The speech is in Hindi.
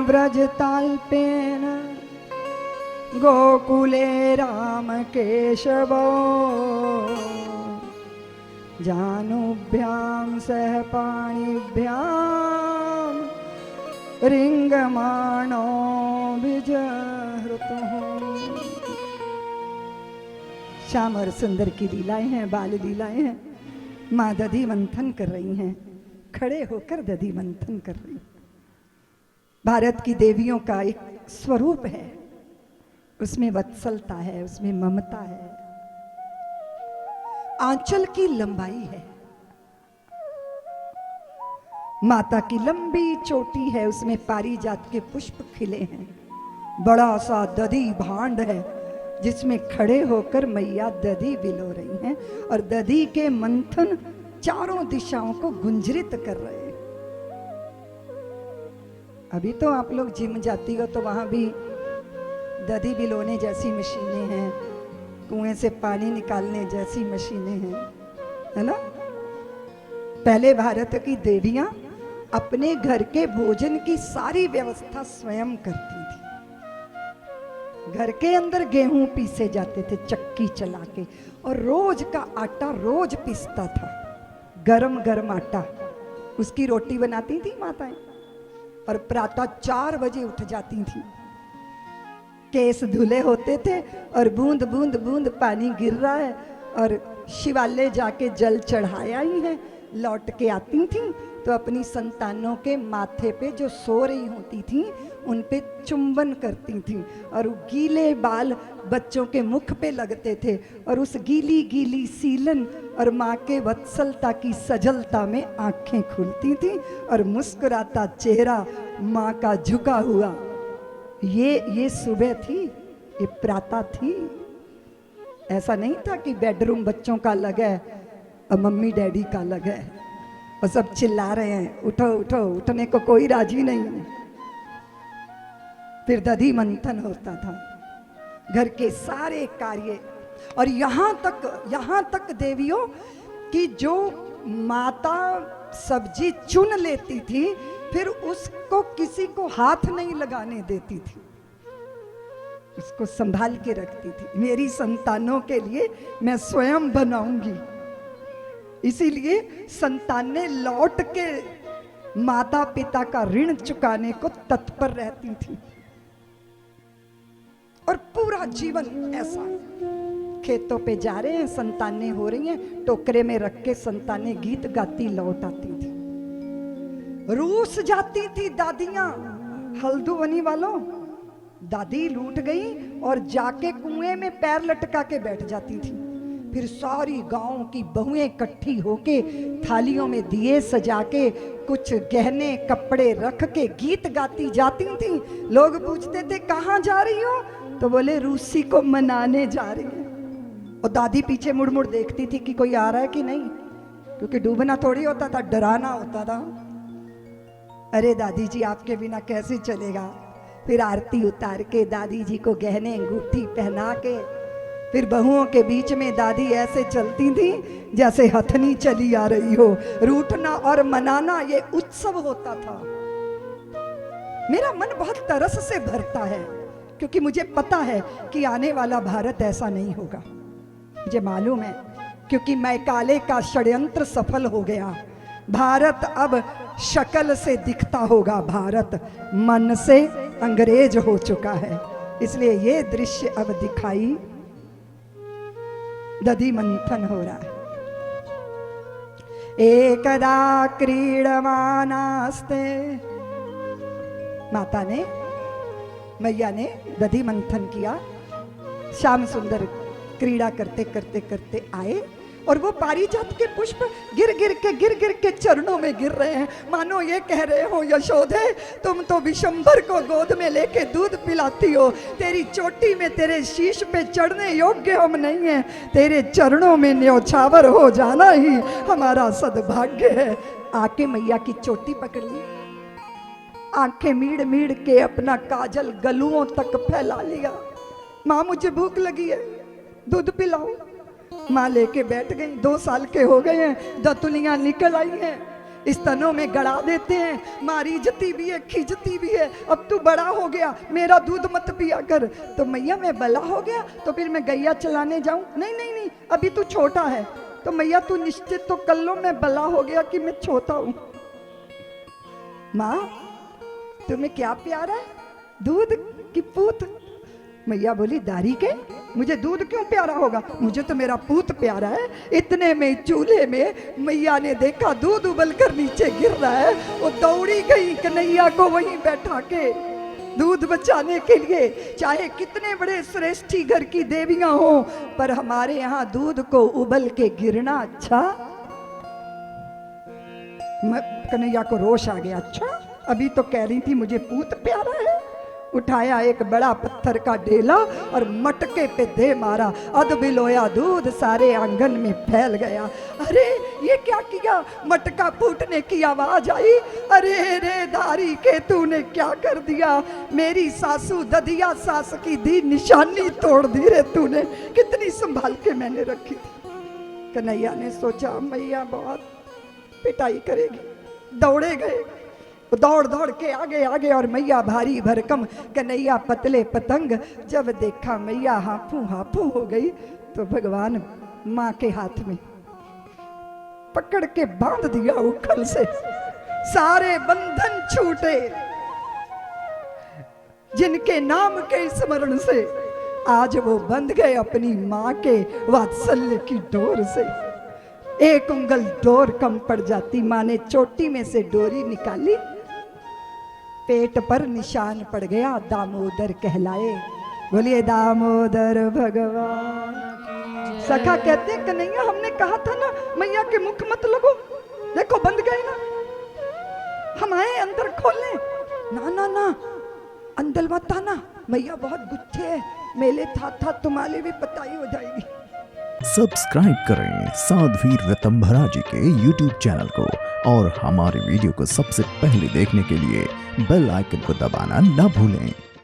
व्रजताल्पेन गोकुले रामकेशवो जानुभ्यां सह पाणिभ्यां रिंगमाणो विजहृतुः। श्याम और सुंदर की लीलाएं हैं, बाल लीलाएं हैं। माँ दधि मंथन कर रही हैं, खड़े होकर दधि मंथन कर रही हैं। भारत की देवियों का एक स्वरूप है, उसमें वत्सलता है, उसमें ममता है। आंचल की लंबाई है, माता की लंबी चोटी है, उसमें पारिजात के पुष्प खिले हैं। बड़ा सा दधि भांड है जिसमें खड़े होकर मैया दधि बिलो रही हैं और दधि के मंथन चारों दिशाओं को गुंजरित कर रहे हैं। अभी तो आप लोग जिम जाती हो तो वहां भी दधि बिलोने जैसी मशीनें हैं, कुएं से पानी निकालने जैसी मशीनें हैं, है ना। पहले भारत की देवियां अपने घर के भोजन की सारी व्यवस्था स्वयं करती थी। घर के अंदर गेहूं पीसे जाते थे चक्की चला के, और रोज का आटा रोज पीसता था, गरम गरम आटा। उसकी रोटी बनाती थी माताएं और प्रातः 4 बजे उठ जाती थी। केस धुले होते थे और बूंद बूंद बूंद पानी गिर रहा है और शिवालय जाके जल चढ़ाया ही है। लौट के आती थी तो अपनी संतानों के माथे पे जो सो रही होती थी उन पे चुंबन करती थी और गीले बाल बच्चों के मुख पे लगते थे और उस गीली गीली सीलन और माँ के वत्सलता की सजलता में आंखें खुलती थी और मुस्कुराता चेहरा माँ का झुका हुआ। ये सुबह थी, ये प्रातः थी। ऐसा नहीं था कि बेडरूम बच्चों का अलग है और मम्मी डैडी का अलग है और सब चिल्ला रहे हैं उठो उठो, उठने को कोई राजी नहीं है। फिर दधि मंथन होता था, घर के सारे कार्य। और यहाँ तक देवियों कि जो माता सब्जी चुन लेती थी फिर उसको किसी को हाथ नहीं लगाने देती थी, उसको संभाल के रखती थी। मेरी संतानों के लिए मैं स्वयं बनाऊंगी। इसीलिए संतानें लौट के माता पिता का ऋण चुकाने को तत्पर रहती थी। और पूरा जीवन ऐसा, खेतों पे जा रहे हैं, संतानें हो रही हैं, टोकरे में रख के संतानें गीत गाती लौट आती थी। रूस जाती थी दादियां, हल्दुवनी वालों, दादी लूट गई और जाके कुएं में पैर लटका के बैठ जाती थी। फिर सारी गांव की बहुएं इकट्ठी होके थालियों में दिए सजा के कुछ गहने कपड़े रख के गीत गाती जाती थी। लोग पूछते थे कहाँ जा रही हो, तो बोले रूसी को मनाने जा रही है। और दादी पीछे मुड़ मुड़ देखती थी कि कोई आ रहा है कि नहीं, क्योंकि डूबना थोड़ी होता था, डराना होता था। अरे दादी जी आपके बिना कैसे चलेगा। फिर आरती उतार के दादी जी को गहने अंगूठी पहना के फिर बहुओं के बीच में दादी ऐसे चलती थी जैसे हथनी चली आ रही हो। रूठना और मनाना ये उत्सव होता था। मेरा मन बहुत तरस से भरता है क्योंकि मुझे पता है कि आने वाला भारत ऐसा नहीं होगा। मुझे मालूम है क्योंकि मैकाले का षड्यंत्र सफल हो गया। भारत अब शक्ल से दिखता होगा, भारत मन से अंग्रेज हो चुका है। इसलिए ये दृश्य अब दिखाई, दधि मंथन हो रहा है। एकदा क्रीडमानास्ते, माता ने, मैया ने दधि मंथन किया। श्याम सुंदर क्रीड़ा करते करते करते आए और वो पारिजात के पुष्प गिर गिर के चरणों में गिर रहे हैं, मानो ये कह रहे हो यशोदे तुम तो विशंभर को गोद में लेके दूध पिलाती हो, तेरी चोटी में तेरे शीश पे चढ़ने योग्य हम नहीं हैं, तेरे चरणों में न्योछावर हो जाना ही हमारा सद्भाग्य है। आके मैया की चोटी पकड़ ली, आंखें मीड़ मीड़ के अपना काजल गलुओं तक फैला लिया। माँ मुझे भूख लगी है, दूध पिलाओ। माँ लेके बैठ गई। 2 साल के हो गए हैं, दतुलियां निकल आई हैं। स्तनों में गड़ा देते हैं, मारी जती भी है, खींचती भी है। अब तू बड़ा हो गया, मेरा दूध मत पिया कर। तो मैया मैं बड़ा हो गया तो फिर मैं गैया चलाने जाऊं? नहीं नहीं नहीं, अभी तू छोटा है। तो मैया तू निश्चित तो कर लो मैं बड़ा हो गया कि मैं छोटा हूं। माँ तुम्हें क्या प्यारा है, दूध की पूत? मैया बोली दारी के, मुझे दूध क्यों प्यारा होगा, मुझे तो मेरा पूत प्यारा है। इतने में चूल्हे में मैया ने देखा दूध उबल कर नीचे गिर रहा है। वो दौड़ी गई कन्हैया को वहीं बैठा के दूध बचाने के लिए। चाहे कितने बड़े श्रेष्ठी घर की देवियां हो, पर हमारे यहाँ दूध को उबल के गिरना अच्छा। कन्हैया को रोष आ गया, अच्छा अभी तो कह रही थी मुझे पूत प्यारा है। उठाया एक बड़ा पत्थर का ढेला और मटके पे दे मारा। अध बिलोया दूध सारे आंगन में फैल गया। अरे ये क्या किया, मटका फूटने की आवाज आई। अरे रे दारी के तूने क्या कर दिया, मेरी सासू ददिया सास की दी निशानी तोड़ दी रे तूने, कितनी संभाल के मैंने रखी थी। कन्हैया ने सोचा मैया बहुत पिटाई करेगी, दौड़े गए, दौड़ दौड़ के आगे आगे और मैया भारी भरकम, कन्हैया पतले पतंग। जब देखा मैया हाफू हाफू हो गई तो भगवान माँ के हाथ में पकड़ के बांध दिया उखल से। सारे बंधन छूटे, जिनके नाम के स्मरण से आज वो बंध गए अपनी माँ के वात्सल्य की डोर से। एक उंगल डोर कम पड़ जाती, माँ ने चोटी में से डोरी निकाली, पेट पर निशान पड़ गया, दामोदर कहलाए। बोलिए दामोदर भगवान। सखा कहते हैं कन्हैया हमने कहा था ना मैया के मुख मत लगो, देखो बंद गए ना, हम आए अंदर खोलने। ना ना ना अंदर मत आना, मैया बहुत गुच्छे है, मेले था तुम्हारे भी पताई हो जाएगी। सब्सक्राइब करें साध्वी ऋतंभरा जी के YouTube चैनल को और हमारे वीडियो को सबसे पहले देखने के लिए बेल आइकन को दबाना न भूलें।